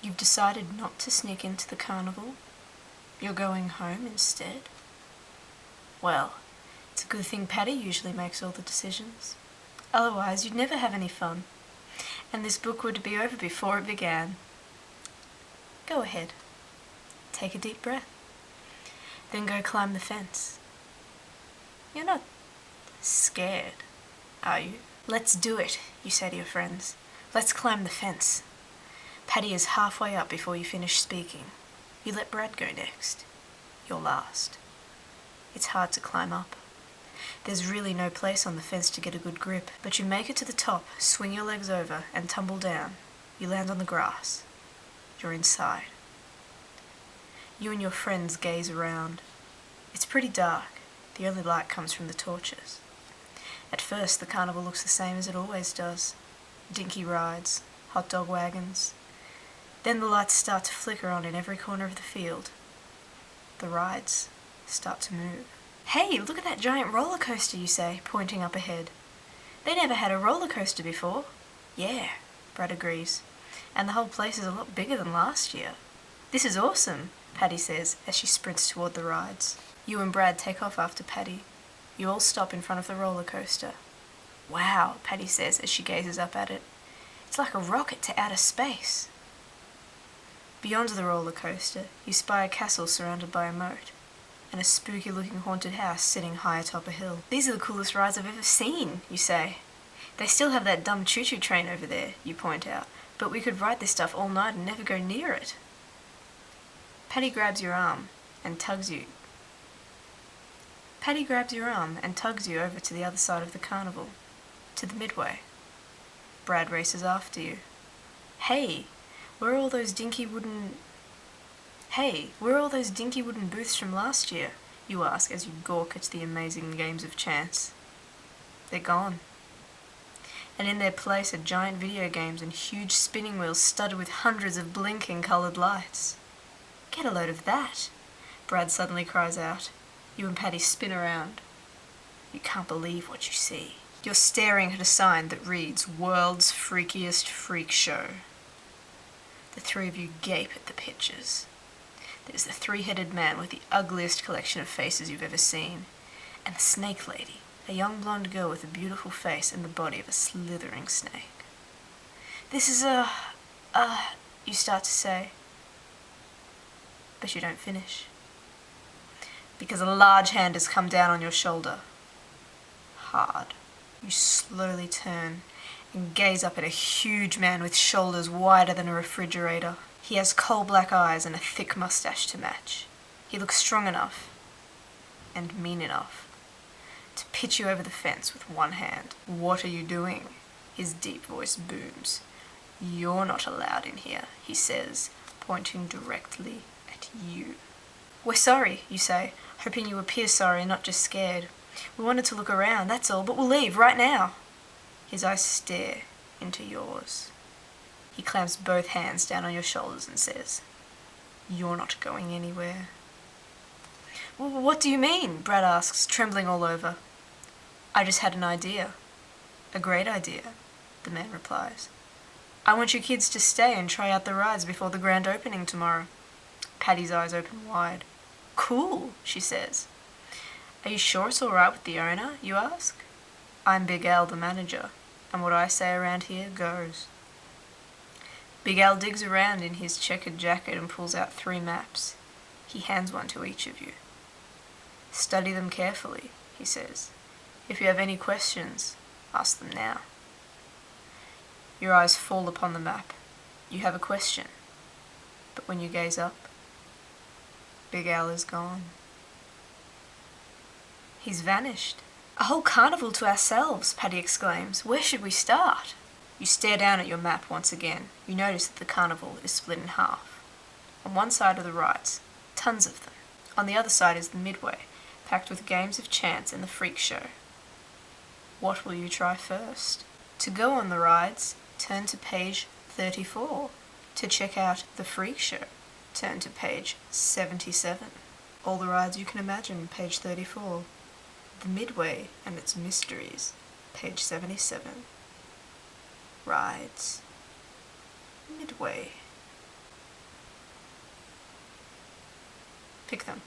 You've decided not to sneak into the carnival? You're going home instead? Well, it's a good thing Patty usually makes all the decisions. Otherwise, you'd never have any fun. And this book would be over before it began. Go ahead. Take a deep breath. Then go climb the fence. You're not scared, are you? Let's do it, you say to your friends. Let's climb the fence. Patty is halfway up before you finish speaking. You let Brad go next. You're last. It's hard to climb up. There's really no place on the fence to get a good grip, but you make it to the top, swing your legs over, and tumble down. You land on the grass. You're inside. You and your friends gaze around. It's pretty dark. The only light comes from the torches. At first, the carnival looks the same as it always does. Dinky rides, hot dog wagons. Then the lights start to flicker on in every corner of the field. The rides start to move. Hey, look at that giant roller coaster, you say, pointing up ahead. They never had a roller coaster before. Yeah, Brad agrees. And the whole place is a lot bigger than last year. This is awesome, Patty says as she sprints toward the rides. You and Brad take off after Patty. You all stop in front of the roller coaster. Wow, Patty says as she gazes up at it. It's like a rocket to outer space. Beyond the roller coaster, you spy a castle surrounded by a moat, and a spooky-looking haunted house sitting high atop a hill. These are the coolest rides I've ever seen, you say. They still have that dumb choo-choo train over there, you point out, but we could ride this stuff all night and never go near it. Patty grabs your arm and tugs you over to the other side of the carnival, to the midway. Brad races after you. Hey, where are all those dinky wooden booths from last year? You ask as you gawk at the amazing games of chance. They're gone. And in their place are giant video games and huge spinning wheels studded with hundreds of blinking coloured lights. Get a load of that, Brad suddenly cries out. You and Patty spin around. You can't believe what you see. You're staring at a sign that reads, World's Freakiest Freak Show. The three of you gape at the pictures. There's the three-headed man with the ugliest collection of faces you've ever seen, and the snake lady, a young blonde girl with a beautiful face and the body of a slithering snake. This is you start to say, but you don't finish. Because a large hand has come down on your shoulder. Hard. You slowly turn and gaze up at a huge man with shoulders wider than a refrigerator. He has coal-black eyes and a thick mustache to match. He looks strong enough and mean enough to pitch you over the fence with one hand. What are you doing? His deep voice booms. You're not allowed in here, he says, pointing directly at you. We're sorry, you say, hoping you appear sorry and not just scared. We wanted to look around, that's all, but we'll leave right now. His eyes stare into yours. He clamps both hands down on your shoulders and says, You're not going anywhere. What do you mean? Brad asks, trembling all over. I just had an idea. A great idea, the man replies. I want you kids to stay and try out the rides before the grand opening tomorrow. Patty's eyes open wide. Cool, she says. Are you sure it's all right with the owner, you ask? I'm Big Al, the manager, and what I say around here goes. Big Al digs around in his checkered jacket and pulls out 3 maps. He hands one to each of you. Study them carefully, he says. If you have any questions, ask them now. Your eyes fall upon the map. You have a question, but when you gaze up, Big Al is gone. He's vanished. A whole carnival to ourselves, Patty exclaims. Where should we start? You stare down at your map once again. You notice that the carnival is split in half. On one side are the rides, tons of them. On the other side is the midway, packed with games of chance and the freak show. What will you try first? To go on the rides, turn to page 34. To check out the freak show, turn to page 77. All the rides you can imagine, page 34. The midway and its mysteries, page 77. Rides. Midway. Pick them.